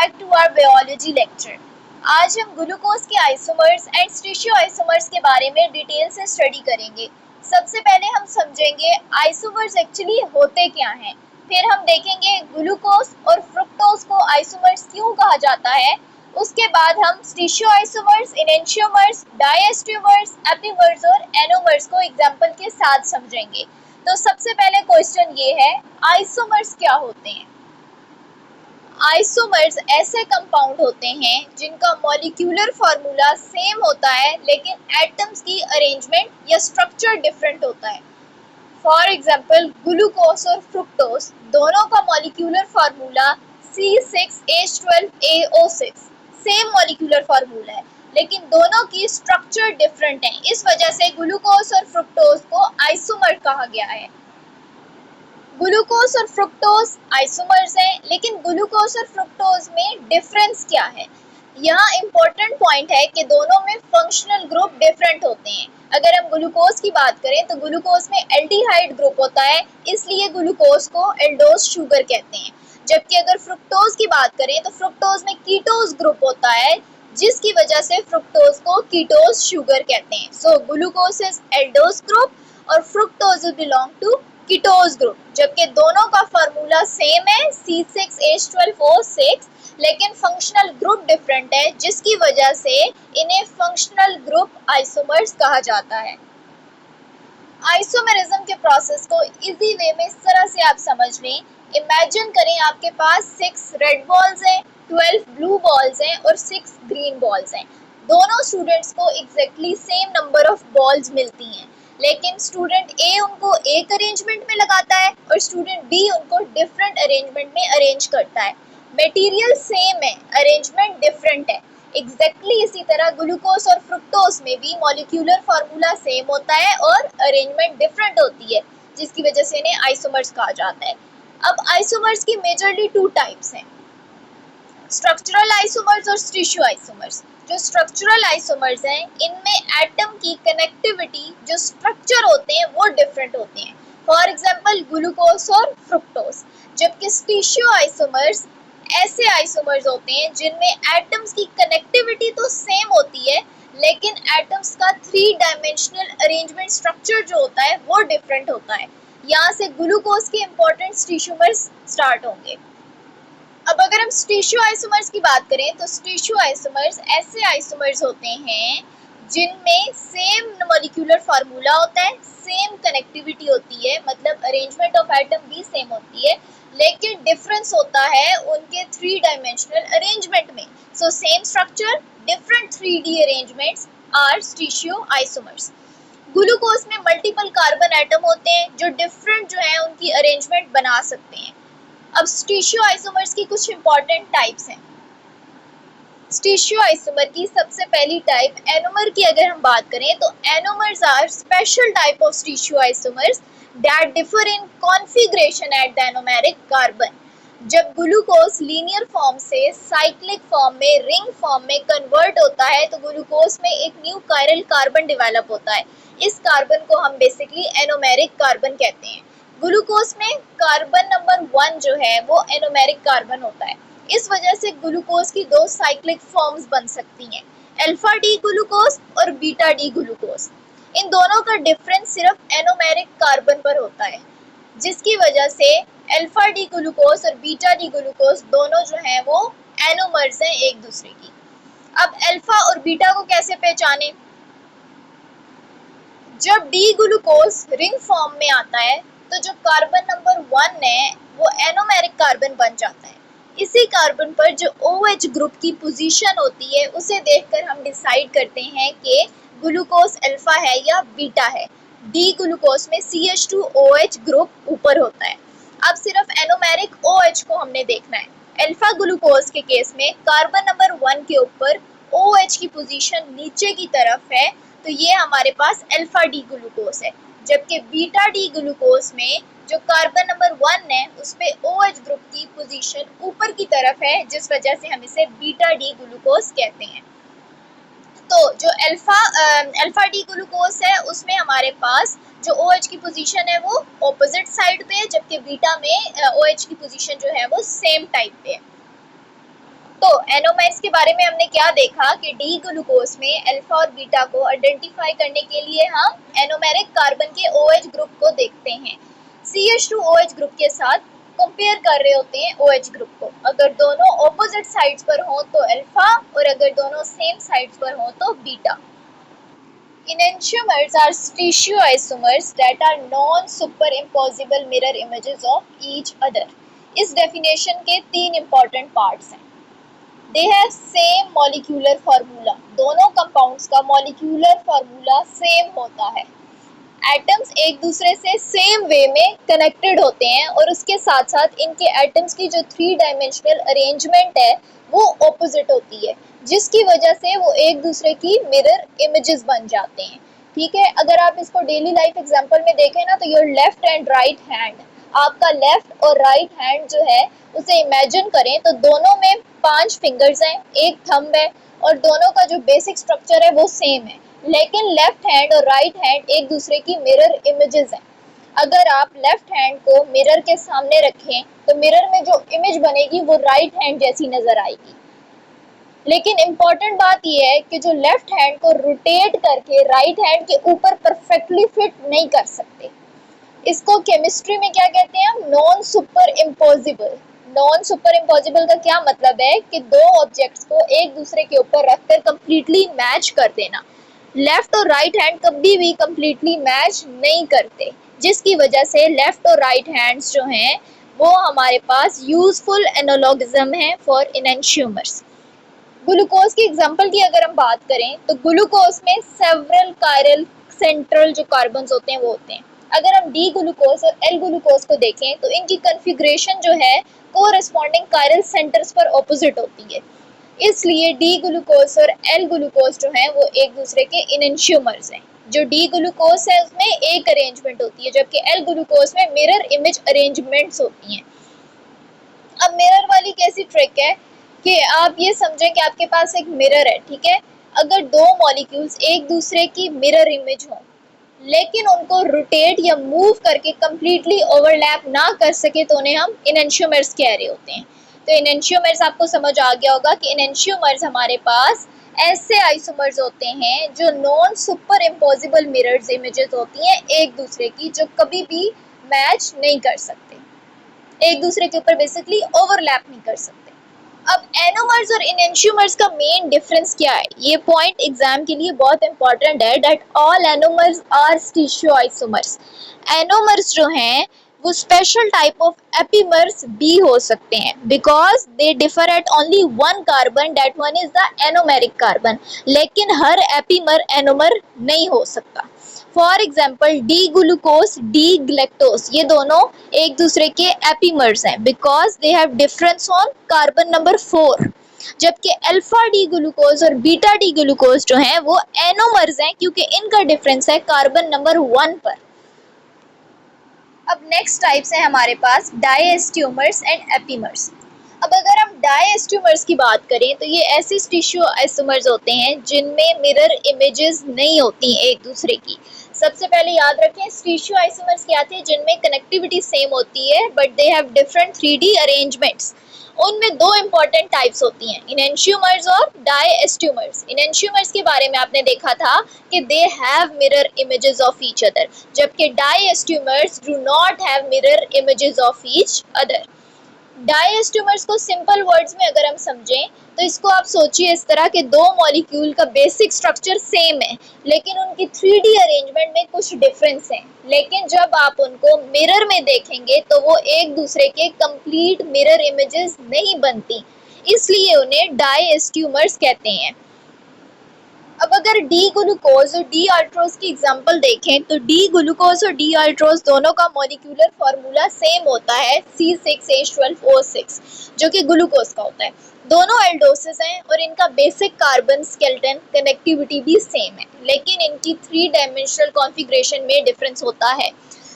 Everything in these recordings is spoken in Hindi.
Back to our biology lecture. आज हम ग्लूकोज के आइसोमर्स एंड स्टीरियो आइसोमर्स के बारे में डिटेल से स्टडी करेंगे। सबसे पहले हम समझेंगे आइसोमर्स एक्चुअली होते क्या हैं, फिर हम देखेंगे ग्लूकोज और फ्रुक्टोज को आइसोमर्स क्यों कहा जाता है। उसके बाद हम stereo isomers, enantiomers, diastereomers, epimers और एनोमर्स को एग्जाम्पल के साथ समझेंगे। तो सबसे पहले क्वेश्चन ये है, आइसोमर्स क्या होते हैं। आइसोमर्स ऐसे कंपाउंड होते हैं जिनका मॉलिक्यूलर फार्मूला सेम होता है लेकिन एटम्स की अरेंजमेंट या स्ट्रक्चर डिफरेंट होता है। फॉर एग्जांपल ग्लूकोज और फ्रुक्टोज दोनों का molecular formula C6H12AO6 same molecular formula है लेकिन दोनों की स्ट्रक्चर डिफरेंट है। इस वजह से ग्लूकोज और फ्रुक्टोज को आइसोमर कहा गया है। ग्लूकोज और फ्रुक्टोज आइसोमर्स हैं, लेकिन ग्लूकोज और फ्रुक्टोज में डिफरेंस क्या है। यहाँ इम्पोर्टेंट पॉइंट है कि दोनों में फंक्शनल ग्रुप डिफरेंट होते हैं। अगर हम ग्लूकोज की बात करें तो ग्लूकोज में एल्डिहाइड ग्रुप होता है, इसलिए ग्लूकोज को एल्डोज शुगर कहते हैं। जबकि अगर फ्रुक्टोज की बात करें तो फ्रुक्टोज में कीटोज ग्रुप होता है, जिसकी वजह से फ्रुक्टोज को कीटोज शुगर कहते हैं। So glucose is aldose group और fructose belong to ketose group. जबकि दोनों का फार्मूला सेम है C6H12O6, लेकिन फंक्शनल ग्रुप डिफरेंट है, जिसकी वजह से इन्हें फंक्शनल ग्रुप आइसोमर्स कहा जाता है। आइसोमेरिज्म के प्रोसेस को इजी वे में इस तरह से आप समझ लें। इमेजिन करें आपके पास 6 रेड बॉल्स हैं, 12 ब्लू बॉल्स हैं और 6 ग्रीन बॉल्स हैं। दोनों स्टूडेंट्स को exactly same number of balls मिलती हैं, लेकिन स्टूडेंट ए उनको एक अरेंजमेंट में लगाता है और स्टूडेंट बी उनको डिफरेंट अरेंजमेंट में अरेंज करता है। मटेरियल सेम है, अरेंजमेंट डिफरेंट है। एग्जैक्टली इसी तरह ग्लूकोज और फ्रुक्टोज में भी मॉलिक्यूलर फार्मूला सेम होता है और अरेंजमेंट डिफरेंट होती है, जिसकी वजह से इन्हें आइसोमर्स कहा जाता है। अब आइसोमर्स की मेजरली 2 टाइप्स हैं, स्ट्रक्चरल आइसोमर्स और स्टीरियो आइसोमर्स। जो स्ट्रक्चरल आइसोमर्स हैं, इनमें एटम की कनेक्टिविटी, जो स्ट्रक्चर होते हैं वो डिफरेंट होते हैं। फॉर एग्जांपल ग्लूकोज और फ्रुक्टोज। जबकि स्टीरियो आइसोमर्स ऐसे आइसोमर्स होते हैं जिनमें एटम्स की कनेक्टिविटी तो सेम होती है, लेकिन एटम्स का 3 डायमेंशनल अरेंजमेंट स्ट्रक्चर जो होता है वो डिफरेंट होता है। यहाँ से ग्लूकोज के इंपॉर्टेंट स्टीरियोमर्स स्टार्ट होंगे। अब अगर हम स्टीरियो आइसोमर्स की बात करें तो स्टीरियो आइसोमर्स ऐसे आइसोमर्स होते हैं जिनमें सेम मॉलिक्यूलर फार्मूला होता है, सेम कनेक्टिविटी होती है, मतलब अरेंजमेंट ऑफ एटम भी सेम होती है, लेकिन डिफरेंस होता है उनके 3 डायमेंशनल अरेंजमेंट में। So same structure, different 3D arrangements are stereo isomers. Glucose में मल्टीपल कार्बन एटम होते हैं जो डिफरेंट जो है उनकी अरेंजमेंट बना सकते हैं। अब स्टीरियो आइसोमर्स की कुछ इंपॉर्टेंट टाइप्स हैं। स्टीरियो आइसोमर की सबसे पहली टाइप एनोमर की अगर हम बात करें तो anomers are special type of stereo isomers that differ in configuration at the anomeric carbon. जब ग्लूकोज लीनियर फॉर्म से साइक्लिक फॉर्म में, रिंग फॉर्म में कन्वर्ट होता है तो ग्लूकोज में एक न्यू कायरल कार्बन डेवलप होता है। इस कार्बन को हम बेसिकली एनोमेरिक कार्बन कहते हैं। ग्लूकोज में कार्बन नंबर 1 जो है वो एनोमेरिक कार्बन होता है। इस वजह से ग्लूकोज की 2 साइक्लिक फॉर्म्स बन सकती हैं, अल्फा डी ग्लूकोज और बीटा डी ग्लूकोज। इन दोनों का डिफरेंस सिर्फ एनोमेरिक कार्बन पर होता है, जिसकी वजह से अल्फा डी ग्लूकोज और बीटा डी ग्लूकोज दोनों जो हैं वो एनोमर्स हैं एक दूसरे की। अब अल्फा और बीटा को कैसे पहचानें? जब डी ग्लूकोज रिंग फॉर्म में आता है तो जो कार्बन नंबर 1 है वो एनोमेरिक कार्बन बन जाता है। इसी कार्बन पर जो OH ग्रुप की पोजीशन होती है उसे देखकर हम डिसाइड करते हैं कि ग्लूकोज अल्फा है या बीटा है। डी ग्लूकोज में CH2OH ग्रुप ऊपर होता है। अब सिर्फ एनोमेरिक OH को हमने देखना है। अल्फा ग्लूकोज के केस में कार्बन नंबर 1 के ऊपर OH की पोजीशन नीचे की तरफ है, तो ये हमारे पास अल्फा डी ग्लूकोज है। जबकि बीटा डी ग्लूकोज में जो कार्बन नंबर 1 है उस पे OH ग्रुप की पोजीशन ऊपर की तरफ है, जिस वजह से हम इसे बीटा डी ग्लूकोज कहते हैं। तो जो अल्फा डी ग्लूकोज है उसमें हमारे पास जो OH की पोजीशन है वो ऑपोजिट साइड पे है, जबकि बीटा में OH की पोजीशन जो है वो सेम टाइप पे है। तो एनोमर्स के बारे में हमने क्या देखा कि डी ग्लूकोज में अल्फा और बीटा को आइडेंटिफाई करने के लिए हम एनोमेरिक कार्बन के OH ग्रुप को देखते हैं। CH2OH ग्रुप के साथ कंपेयर कर रहे होते हैं OH ग्रुप को। अगर दोनों ऑपोजिट साइड्स पर हो तो अल्फा और अगर दोनों सेम साइड्स पर हो तो beta. Enantiomers are stereoisomers that are non-superimposable mirror images of each other. इस डेफिनेशन के 3 इंपॉर्टेंट पार्ट्स हैं। They have same molecular formula. दोनों कंपाउंड्स का मॉलिक्यूलर फार्मूला सेम होता है। एटम्स एक दूसरे से सेम वे में कनेक्टेड होते हैं और उसके साथ साथ इनके एटम्स की जो 3 डायमेंशनल अरेंजमेंट है वो ऑपोजिट होती है, जिसकी वजह से वो एक दूसरे की मिरर इमेजेस बन जाते हैं। ठीक है, अगर आप इसको डेली लाइफ एग्जांपल में देखें ना तो your left and right hand, आपका लेफ्ट और राइट हैंड जो है उसे इमेजिन करें तो दोनों में 5 फिंगर्स हैं, एक थंब है और दोनों का जो बेसिक स्ट्रक्चर है वो सेम है, लेकिन लेफ्ट हैंड और राइट हैंड एक दूसरे की मिरर इमेजेस हैं। अगर आप लेफ्ट हैंड को मिरर के सामने रखें तो मिरर में जो इमेज बनेगी वो राइट हैंड जैसी नजर आएगी। लेकिन इम्पॉर्टेंट बात यह है कि जो लेफ्ट हैंड को रोटेट करके राइट हैंड के ऊपर परफेक्टली फिट नहीं कर सकते। इसको केमिस्ट्री में क्या कहते हैं हम? Non super imposable. Non super imposable का क्या मतलब है कि दो ऑब्जेक्ट्स को एक दूसरे के ऊपर रखकर कंप्लीटली मैच कर देना। लेफ्ट और राइट हैंड कभी भी कंप्लीटली मैच नहीं करते, जिसकी वजह से लेफ्ट और राइट हैंड्स जो हैं वो हमारे पास यूजफुल एनालॉगिज्म है फॉर एनेंशियोमर्स। ग्लूकोज की एग्जांपल की अगर हम बात करें तो ग्लूकोज में सेवरल कायरल सेंट्रल जो कार्बन्स होते हैं वो होते हैं। अगर हम डी ग्लूकोज और एल ग्लूकोज को देखें तो इनकी कन्फिग्रेशन जो है कोरेस्पॉन्डिंग कायरल सेंटर्स पर ऑपोजिट होती है, इसलिए डी ग्लूकोज और एल ग्लूकोज जो है वो एक दूसरे के एनेंशियोमर्स हैं। जो डी ग्लूकोज है उसमें एक अरेंजमेंट होती है जबकि एल ग्लूकोज में मिरर इमेज अरेंजमेंट्स होती हैं। अब मिरर वाली कैसी ट्रिक है कि आप ये समझें कि आपके पास एक मिरर है, ठीक है। अगर दो मॉलिक्यूल्स एक दूसरे की मिरर इमेज हो लेकिन उनको रोटेट या मूव करके कंप्लीटली ओवरलैप ना कर सके तो उन्हें हम एनेंशियोमर्स कह रहे होते हैं। तो एनेंशियोमर्स आपको समझ आ गया होगा कि एनेंशियोमर्स हमारे पास ऐसे आइसोमर्स होते हैं जो non super imposable mirrors images होती हैं एक दूसरे की, जो कभी भी मैच नहीं कर सकते, एक दूसरे के ऊपर बेसिकली ओवरलैप नहीं कर सकते। अब एनोमर्स और एनेंशियोमर्स का मेन डिफरेंस क्या है? ये पॉइंट एग्जाम के लिए बहुत इंपॉर्टेंट है। That all anomers are stereoisomers. Anomers जो हैं वो स्पेशल टाइप ऑफ एपीमर्स भी हो सकते हैं because they differ at only one carbon, that one is the anomeric carbon. लेकिन हर एपीमर एनोमर नहीं हो सकता। For example D glucose, D galactose, ये दोनों एक दूसरे के एपीमर्स हैं because they have difference on carbon number 4, जबकि अल्फा डी ग्लूकोज और बीटा डी ग्लूकोज जो हैं वो एनोमर्स हैं क्योंकि इनका डिफरेंस है कार्बन नंबर 1 पर। अब नेक्स्ट टाइप्स है हमारे पास डायस्टियोमर्स एंड एपीमर्स। अब अगर हम डायस्टियोमर्स की बात करें तो ये ऐसे स्टीरियोआइसोमर्स होते हैं जिनमें मिरर इमेजेस नहीं होती एक दूसरे की। सबसे पहले याद रखें स्टीरियोआइसोमर्स क्या थे? जिनमें कनेक्टिविटी सेम होती है but they have different 3D arrangements. उनमें दो इंपॉर्टेंट टाइप्स होती हैं, एनेंशियोमर्स और डायस्टियोमर्स। एनेंशियोमर्स के बारे में आपने देखा था कि they have mirror images of each other, जबकि diastereomers do not have mirror images of each other. Diastereomers को सिंपल वर्ड्स में अगर हम समझें तो इसको आप सोचिए इस तरह के दो मॉलिक्यूल का बेसिक स्ट्रक्चर सेम है लेकिन उनकी 3D अरेंजमेंट में कुछ डिफरेंस है, लेकिन जब आप उनको मिरर में देखेंगे तो वो एक दूसरे के कंप्लीट मिरर इमेजेस नहीं बनती, इसलिए उन्हें डायस्टियोमर्स कहते हैं। अब अगर डी ग्लूकोज और डी अल्ट्रोज की एग्जांपल देखें तो डी ग्लूकोज और डी अल्ट्रोज दोनों का मॉलिक्यूलर फार्मूला सेम होता है C6H12O6 जो कि ग्लूकोज का होता है। दोनों एल्डोसिस हैं और इनका बेसिक कार्बन स्केलेटन कनेक्टिविटी भी सेम है, लेकिन इनकी 3 डायमेंशनल कॉन्फ़िगरेशन में डिफरेंस होता है।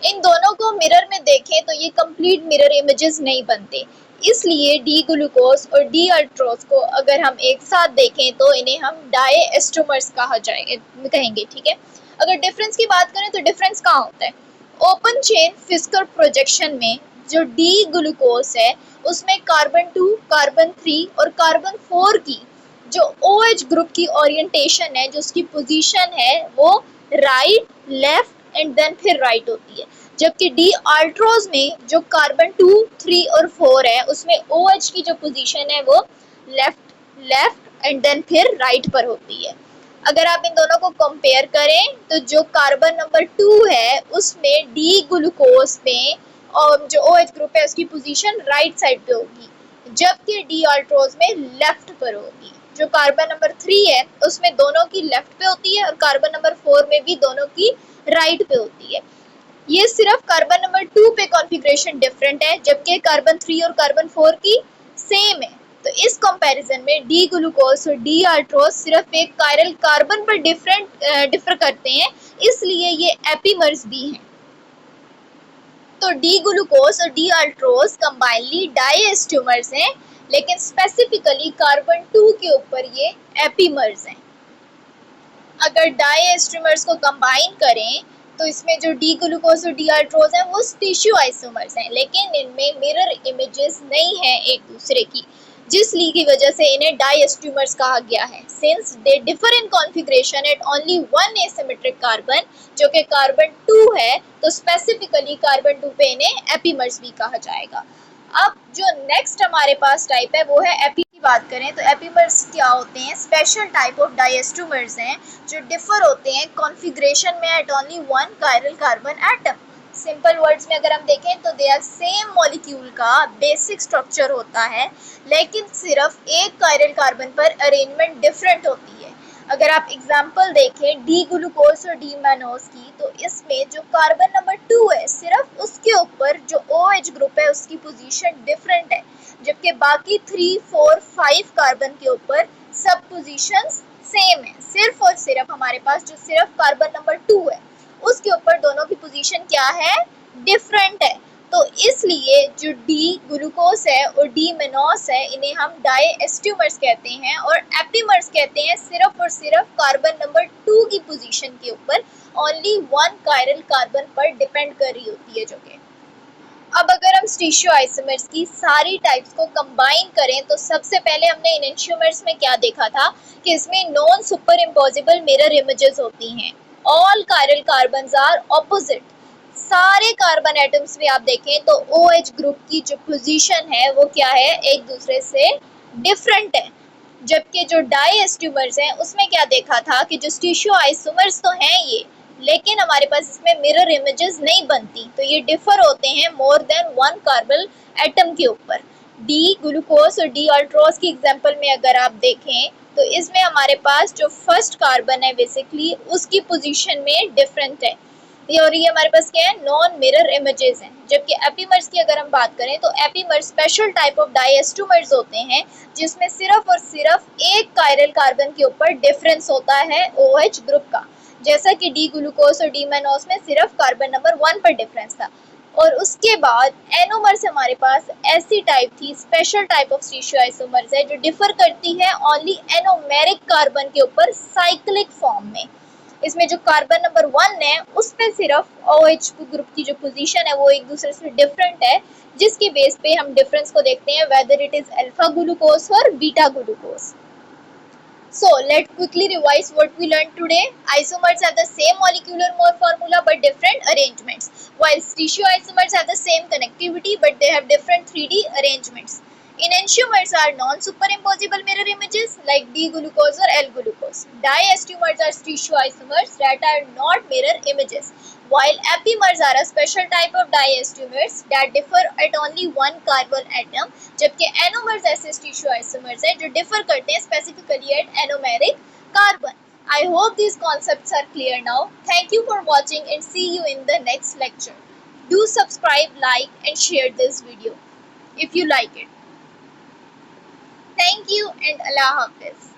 इन दोनों को मिरर में देखें तो ये कंप्लीट मिरर इमेजेस नहीं बनते, इसलिए डी ग्लूकोज और डी अल्ट्रोज को अगर हम एक साथ देखें तो इन्हें हम डायस्टियोमर्स कहेंगे, ठीक है। अगर डिफरेंस की बात करें तो डिफरेंस कहाँ होता है? ओपन चेन फिजिकल प्रोजेक्शन में जो डी ग्लूकोज है उसमें कार्बन 2, कार्बन 3 और कार्बन 4 की जो OH ग्रुप की ओरिएंटेशन है, जो उसकी पोजीशन है, वो राइट, लेफ्ट एंड देन फिर राइट होती है। जबकि डी अल्ट्रोज में जो कार्बन 2, 3 और 4 है उसमें OH की जो पोजीशन है वो लेफ्ट, लेफ्ट एंड देन फिर राइट पर होती है। अगर आप इन दोनों को कंपेयर करें तो जो कार्बन नंबर 2 है उसमें डी ग्लूकोज में और जो OH ग्रुप है उसकी पोजीशन राइट साइड पे होगी, जबकि डी अल्ट्रोज में लेफ्ट पर होगी। जो कार्बन नंबर 3 है उसमें दोनों की लेफ्ट पे होती है और कार्बन नंबर 4 में भी दोनों की राइट पे होती है। ये सिर्फ कार्बन नंबर 2 पे कॉन्फ़िगरेशन डिफरेंट है, जबकि कार्बन 3 और कार्बन 4 की सेम है। तो इस कंपैरिजन में डी ग्लूकोज और डी अल्ट्रोज सिर्फ एक कायरल कार्बन पर डिफर करते हैं, इसलिए ये एपीमर्स भी हैं। तो डी ग्लूकोज और डी अल्ट्रोज कंबाइनली डायस्ट्यूमर्स हैं, लेकिन स्पेसिफिकली कार्बन 2 के ऊपर ये एपीमर्स हैं। अगर डायस्ट्रीमर्स को कंबाइन करें तो इसमें जो डी ग्लूकोज और डी अल्ट्रोज हैं वो टिश्यू आइसोमर्स हैं, लेकिन इनमें मिरर इमेजेस नहीं हैं एक दूसरे की, जिसली की वजह से इन्हें डायस्ट्रीमर्स कहा गया है। Since they differ in configuration at only one asymmetric carbon, जो कि कार्बन 2 है, तो स्पेसिफिकली कार्बन 2 पे इन्हें एपीमर्स भी कहा जाएगा। अब जो नेक्स्ट हमारे पास टाइप है वो है एपी की बात करें तो एपीमर्स क्या होते हैं? स्पेशल टाइप ऑफ डायस्ट्रोमर्स हैं जो डिफर होते हैं कॉन्फ़िगरेशन में at only one chiral carbon atom. Simple words में अगर हम देखें तो दे आर सेम मॉलिक्यूल का बेसिक स्ट्रक्चर होता है, लेकिन सिर्फ एक कायरल कार्बन पर अरेंजमेंट डिफरेंट होती है। अगर आप एग्जाम्पल देखें डी ग्लूकोज और डी मैनोज की, तो इसमें जो कार्बन नंबर 2 है सिर्फ उसके ऊपर जो OH ग्रुप है उसकी पोजीशन डिफरेंट है, जबकि बाकी 3, 4, 5 कार्बन के ऊपर सब पोजीशंस सेम है। सिर्फ और सिर्फ हमारे पास जो सिर्फ कार्बन नंबर 2 है उसके ऊपर दोनों की पोजीशन क्या है? डिफरेंट है। तो इसलिए जो डी ग्लूकोज है और डी मेनोस है इन्हें हम डायस्ट्यूमर्स कहते हैं, और एपीमर्स कहते हैं सिर्फ और सिर्फ कार्बन नंबर 2 की पोजीशन के ऊपर ओनली वन कायरल कार्बन पर डिपेंड कर रही होती है। जो कि अब अगर हम स्टीरियो आइसोमर्स की सारी टाइप्स को कंबाइन करें तो सबसे पहले हमने इनेंशियोमर्स में क्या देखा था कि इसमें non superimposable mirror images होती हैं। All chiral carbons are opposite. सारे कार्बन एटम्स में आप देखें तो OH ग्रुप की जो पोजीशन है वो क्या है? एक दूसरे से डिफरेंट है। जबकि जो डायस्ट्यूमर्स हैं उसमें क्या देखा था कि जो स्टीरियो आइसोमर्स तो हैं ये, लेकिन हमारे पास इसमें मिरर इमेजेस नहीं बनती, तो ये डिफर होते हैं more than one carbon atom के ऊपर। डी ग्लूकोज और डी अल्ट्रोज की एग्जांपल में अगर आप देखें तो इसमें हमारे पास जो फर्स्ट कार्बन है बेसिकली उसकी पोजीशन में डिफरेंट है, और ये हमारे पास क्या है? नॉन मिरर इमेजेस हैं। जबकि एपीमर्स की अगर हम बात करें तो एपीमर्स स्पेशल टाइप ऑफ डायस्ट्रोमर्स होते हैं जिसमें सिर्फ और सिर्फ एक कायरल कार्बन के ऊपर डिफरेंस होता है OH ग्रुप का, जैसा कि डी ग्लूकोज और डी मैनोस में सिर्फ कार्बन नंबर 1 पर डिफरेंस था। और उसके बाद एनोमर्स हमारे पास ऐसी टाइप थी, special type of stereo isomers है जो डिफर करती है ओनली एनोमेरिक कार्बन के ऊपर साइक्लिक फॉर्म में। इसमें जो कार्बन नंबर 1 है उसमें सिर्फ OH ग्रुप की जो पोजीशन है वो एक दूसरे से डिफरेंट है, जिसकी बेस पे हम डिफरेंस को देखते हैं whether it is alpha glucose और beta glucose. So let's quickly revise what we learned today. Isomers have the same molecular formula but different arrangements, while stereoisomers have the same connectivity but they have different 3D arrangements. Enantiomers are non-superimposable mirror images like D-glucose or L-glucose. Diastomers are stereoisomers that are not mirror images, while epimers are a special type of diastomers that differ at only one carbon atom, जबकि anomers ऐसे stereoisomers हैं जो differ करते हैं specifically at anomeric carbon. I hope these concepts are clear now. Thank you for watching and see you in the next lecture. Do subscribe, like and share this video if you like it. Thank you and Allah Hafiz.